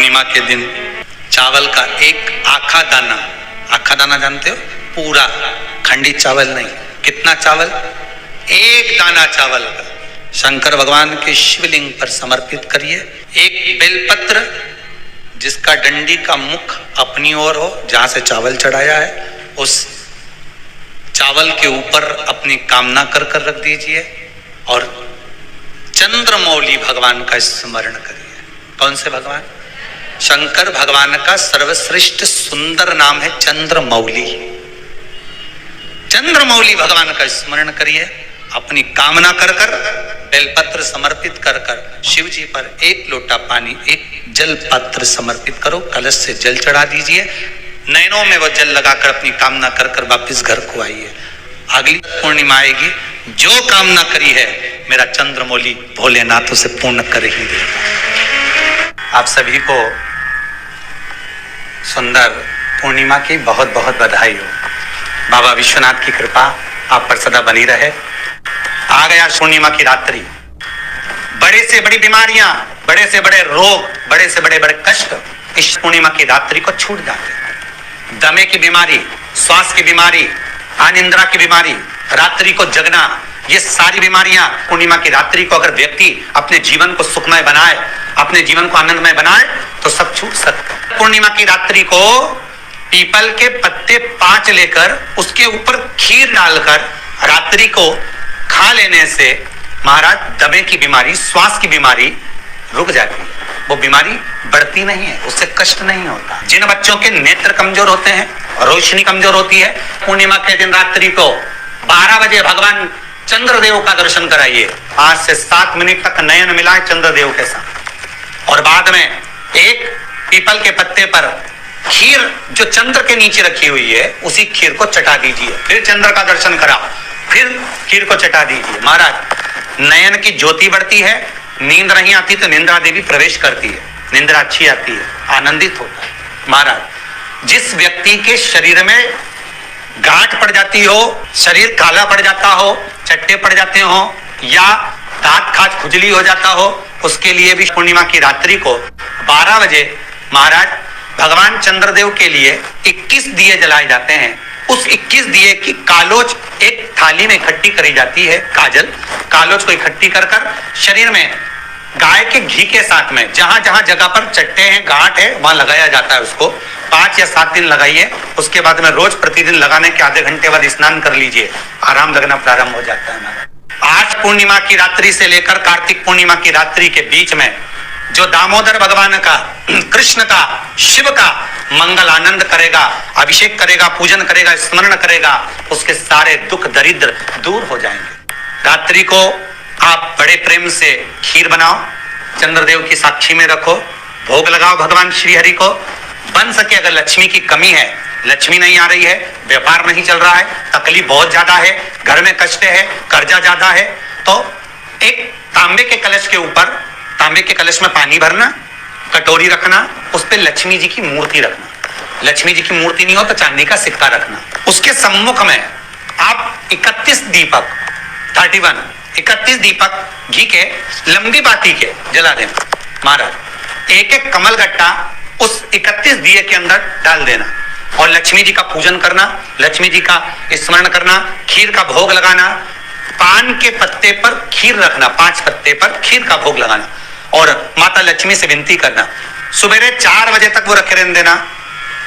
पूर्णिमा के दिन चावल का एक आखा दाना जानते हो, पूरा खंडित चावल नहीं, कितना चावल, एक दाना चावल का शंकर भगवान के शिवलिंग पर समर्पित करिए। एक बेलपत्र जिसका डंडी का मुख अपनी ओर हो, जहां से चावल चढ़ाया है उस चावल के ऊपर अपनी कामना कर कर रख दीजिए और चंद्रमौली भगवान का स्मरण करिए। कौन से भगवान? शंकर भगवान का सर्वश्रेष्ठ सुंदर नाम है चंद्रमौली। चंद्रमौली भगवान का स्मरण करिए, अपनी कामना कर कर बेलपत्र समर्पित कर कर शिव जी पर एक लोटा पानी, एक जल पात्र समर्पित करो, कलश से जल चढ़ा दीजिए, नैनों में वो जल लगाकर अपनी कामना कर कर वापिस घर को आइए। अगली पूर्णिमा आएगी, जो कामना करी है मेरा चंद्रमौली भोलेनाथ उसे पूर्ण कर ही देगा। आप सभी को सुंदर पूर्णिमा की बहुत बहुत बधाई हो। बाबा विश्वनाथ की कृपा आप पर सदा बनी रहे। आ गया पूर्णिमा की रात्रि, बड़े से बड़ी बीमारियां, बड़े से बड़े रोग, बड़े से बड़े बड़े कष्ट इस पूर्णिमा की रात्रि को छूट जाते हैं। दमे की बीमारी, श्वास की बीमारी, अनिद्रा की बीमारी, रात्रि को जगना, ये सारी बीमारियां पूर्णिमा की रात्रि को अगर व्यक्ति अपने जीवन को सुखमय बनाए, अपने जीवन को आनंदमय बनाए तो सब छूट सकता है। पूर्णिमा की रात्रि को पीपल के पत्ते 5 लेकर उसके ऊपर खीर डालकर रात्रि को खा लेने से महाराज दमे की बीमारी, श्वास की बीमारी रुक जाती है, वो बीमारी बढ़ती नहीं है, उससे कष्ट नहीं होता। जिन बच्चों के नेत्र कमजोर होते हैं, रोशनी कमजोर होती है, पूर्णिमा के दिन रात्रि को 12 बजे भगवान चंद्रदेव का दर्शन कराइए। 5 से 7 मिनट तक नयन मिलाए चंद्रदेव के साथ और बाद में एक पीपल के पत्ते पर खीर जो चंद्र के नीचे रखी हुई है उसी खीर को चटा दीजिए, फिर चंद्र का दर्शन कराओ, फिर खीर को चटा दीजिए। महाराज नयन की ज्योति बढ़ती है, नींद नहीं आती तो निंद्रा देवी प्रवेश करती है, निंद्रा अच्छी आती है, आनंदित होता है। महाराज जिस व्यक्ति के शरीर में गांठ पड़ जाती हो, शरीर काला पड़ जाता हो, चट्टे पड़ जाते हो या दांत खाज खुजली हो जाता हो, उसके लिए भी पूर्णिमा की रात्रि को 12 बजे महाराज भगवान चंद्रदेव के लिए 21 दिए जलाए जाते हैं। उस 21 दिए की कालोच एक थाली में इकट्ठी करी जाती है, कालोच को इकट्ठी कर कर शरीर में गाय के घी के साथ में जहां जहां जगह पर चट्टे हैं, गांठ है, वहां लगाया जाता है। उसको 5 या 7 दिन लगाइए, उसके बाद में रोज प्रतिदिन लगाने के आधे घंटे बाद स्नान कर लीजिए, आराम लगना प्रारंभ हो जाता है। आज पूर्णिमा की रात्रि से लेकर कार्तिक पूर्णिमा की रात्रि के बीच में जो दामोदर भगवान का, कृष्ण का, शिव का मंगल आनंद करेगा, अभिषेक करेगा, पूजन करेगा, स्मरण करेगा, उसके सारे दुख दरिद्र दूर हो जाएंगे। रात्रि को आप बड़े प्रेम से खीर बनाओ, चंद्रदेव की साक्षी में रखो, भोग लगाओ भगवान श्री हरि को। बन सके अगर लक्ष्मी की कमी है, लक्ष्मी नहीं आ रही है, व्यापार नहीं चल रहा है, तकलीफ बहुत ज्यादा है, घर में कष्ट है, कर्जा ज्यादा है, तो एक तांबे के कलश के ऊपर, तांबे के कलश में पानी भरना, कटोरी रखना, उस पे लक्ष्मी जी की मूर्ति रखना। लक्ष्मी जी की मूर्ति नहीं हो तो चांदी का सिक्का रखना। उसके सम्मुख में आप 31 दीपक घी के लंबी बाती के जला देना। महाराज एक एक कमल गट्टा उस 31 दिए के अंदर डाल देना और लक्ष्मी जी का पूजन करना, लक्ष्मी जी का स्मरण करना, खीर का भोग लगाना, पान के पत्ते पर खीर रखना, 5 पत्ते पर खीर का भोग लगाना और माता लक्ष्मी से विनती करना। सुबह 4 बजे तक वो रखे रहने देना,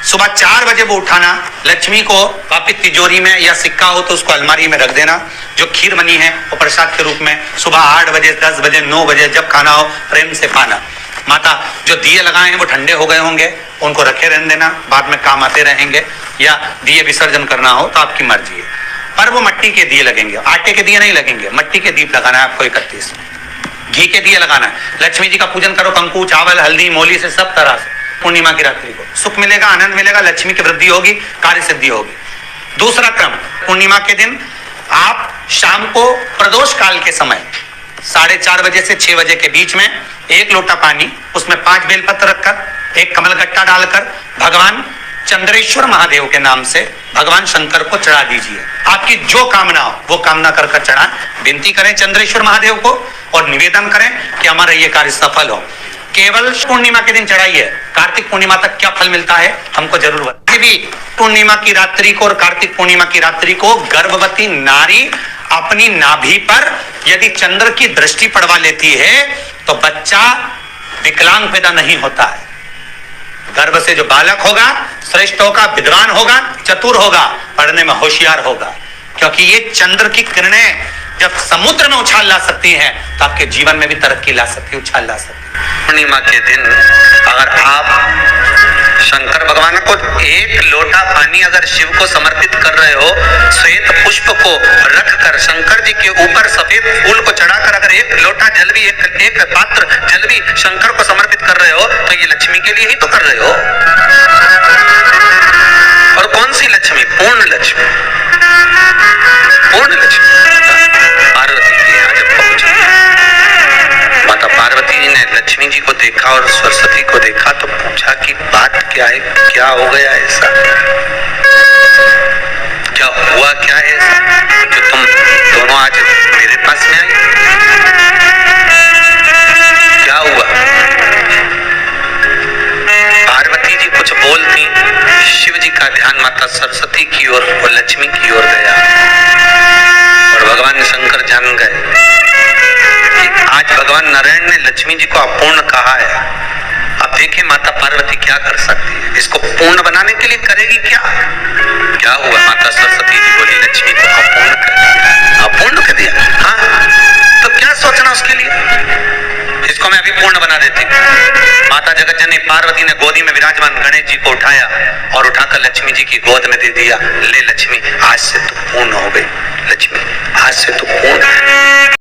सुबह 4 बजे वो उठाना, लक्ष्मी को वापिस तिजोरी में या सिक्का हो तो उसको अलमारी में रख देना। जो खीर बनी है वो प्रसाद के रूप में सुबह 8 बजे, 10 बजे, 9 बजे जब खाना हो प्रेम से खाना। माता जो दिए लगाए हैं वो ठंडे हो गए होंगे, उनको रखे रहने देना, बाद में काम आते रहेंगे, या दिए विसर्जन करना हो तो आपकी मर्जी है। पर वो मट्टी के दिए लगेंगे, आटे के दिए नहीं लगेंगे, मट्टी के दीप लगाना है आपको। 31 घी के दिए लगाना है। लक्ष्मी जी का पूजन करो, कंकु, चावल, हल्दी, मोली से सब तरह से। पूर्णिमा की रात्रि को सुख मिलेगा, आनंद मिलेगा, लक्ष्मी की वृद्धि होगी, कार्य सिद्धि होगी। दूसरा क्रम, पूर्णिमा के दिन आप शाम को प्रदोष काल के समय 4:30 बजे से 6 बजे के बीच में 1 लोटा पानी, उसमें 5 बेलपत्र रखकर, 1 कमल गट्टा डालकर भगवान चंद्रेश्वर महादेव के नाम से भगवान शंकर को चढ़ा दीजिए। आपकी जो कामना हो वो कामना कर चढ़ा, विनती करें चंद्रेश्वर महादेव को और निवेदन करें कि हमारा ये कार्य सफल हो। केवल पूर्णिमा के दिन चढ़ाई है। कार्तिक पूर्णिमा तक क्या फल मिलता है हमको जरूर बताइए। भी पूर्णिमा की रात्रि को और कार्तिक पूर्णिमा की रात्रि को गर्भवती नारी अपनी नाभि पर यदि चंद्र की दृष्टि पड़वा लेती है तो बच्चा विकलांग पैदा नहीं होता है। गर्भ से जो बालक होगा श्रेष्ठ होगा, विद्वान होगा, चतुर होगा, पढ़ने में होशियार होगा, क्योंकि ये चंद्र की किरणें जब समुद्र में उछाल ला सकती हैं तो आपके जीवन में भी तरक्की ला सकती है, उछाल ला सकती है। पूर्णिमा के दिन अगर आप शंकर भगवान को एक लोटा पानी अगर शिव को समर्पित कर रहे हो, श्वेत पुष्प को रखकर शंकर जी के ऊपर सफेद फूल को चढ़ाकर अगर एक लोटा जल भी एक पात्र जल भी शंकर को समर्पित कर रहे हो तो ये लक्ष्मी के लिए ही तो कर रहे हो। और कौन सी लक्ष्मी? पूर्ण लक्ष्मी। पूर्ण लक्ष्मी पार्वती के यहाँ जब पहुंची, माता पार्वती जी ने लक्ष्मी जी को देखा और सरस्वती को देखा तो पूछा कि बात क्या है, क्या हो गया ऐसा, क्या हुआ, क्या है ऐसा जो तुम दोनों आज मेरे पास में आई, क्या हुआ? पार्वती जी कुछ बोलती, शिव जी का ध्यान माता सरस्वती की ओर और लक्ष्मी की ओर गया और भगवान शंकर जान गए कि आज भगवान नारायण ने लक्ष्मी जी को अपूर्ण कहा है। अब देखिए माता पार्वती क्या कर सकती है, इसको पूर्ण बनाने के लिए करेगी क्या? क्या हुआ? माता सरस्वती जी बोली लक्ष्मी को अपूर्ण कर दिया। अपूर्ण कर दिया? हाँ, तो क्या सोचना उसके लिए, इसको मैं अभी पूर्ण बना देती। माता जगत जननी पार्वती ने गोदी में विराजमान गणेश जी को उठाया और उठाकर लक्ष्मी जी की गोद में दे दिया। ले लक्ष्मी, आज से तू पूर्ण हो गई। लक्ष्मी, आज से तू पूर्ण